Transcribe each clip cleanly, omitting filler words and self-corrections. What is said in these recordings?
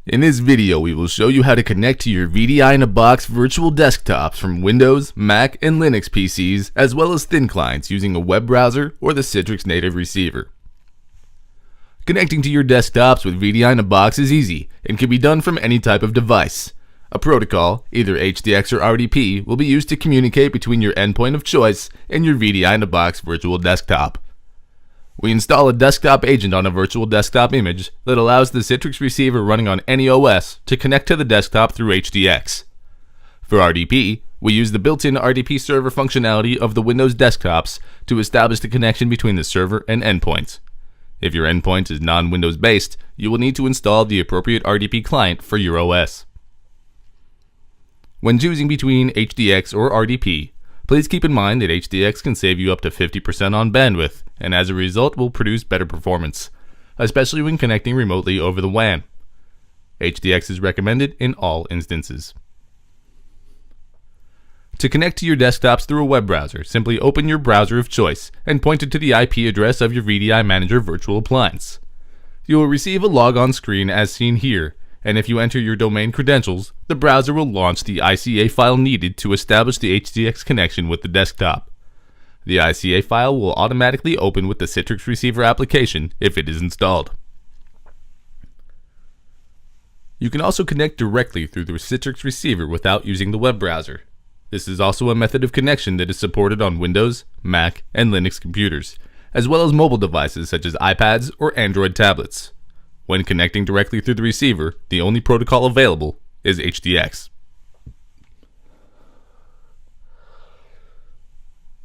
In this video, we will show you how to connect to your VDI-in-a-Box virtual desktops from Windows, Mac, and Linux PCs, as well as thin clients using a web browser or the Citrix native receiver. Connecting to your desktops with VDI-in-a-Box is easy and can be done from any type of device. A protocol, either HDX or RDP, will be used to communicate between your endpoint of choice and your VDI-in-a-Box virtual desktop. We install a desktop agent on a virtual desktop image that allows the Citrix receiver running on any OS to connect to the desktop through HDX. For RDP, we use the built-in RDP server functionality of the Windows desktops to establish the connection between the server and endpoint. If your endpoint is non-Windows based, you will need to install the appropriate RDP client for your OS. When choosing between HDX or RDP, please keep in mind that HDX can save you up to 50% on bandwidth, and as a result will produce better performance, especially when connecting remotely over the WAN. HDX is recommended in all instances. To connect to your desktops through a web browser, simply open your browser of choice and point it to the IP address of your VDI Manager virtual appliance. You will receive a logon screen as seen here, and if you enter your domain credentials, the browser will launch the ICA file needed to establish the HDX connection with the desktop. The ICA file will automatically open with the Citrix receiver application if it is installed. You can also connect directly through the Citrix receiver without using the web browser. This is also a method of connection that is supported on Windows, Mac, and Linux computers, as well as mobile devices such as iPads or Android tablets. When connecting directly through the receiver, the only protocol available is HDX.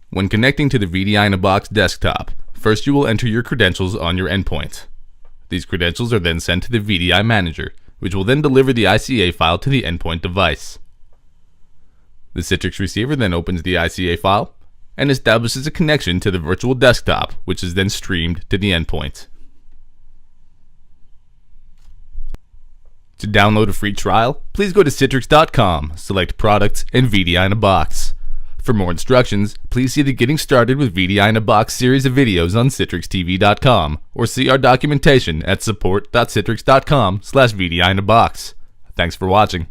When connecting to the VDI-in-a-Box desktop, first you will enter your credentials on your endpoint. These credentials are then sent to the VDI Manager, which will then deliver the ICA file to the endpoint device. The Citrix receiver then opens the ICA file and establishes a connection to the virtual desktop, which is then streamed to the endpoint. To download a free trial, please go to Citrix.com, select Products, and VDI-in-a-Box. For more instructions, please see the Getting Started with VDI-in-a-Box series of videos on CitrixTV.com, or see our documentation at support.citrix.com/VDI-in-a-Box. Thanks for watching.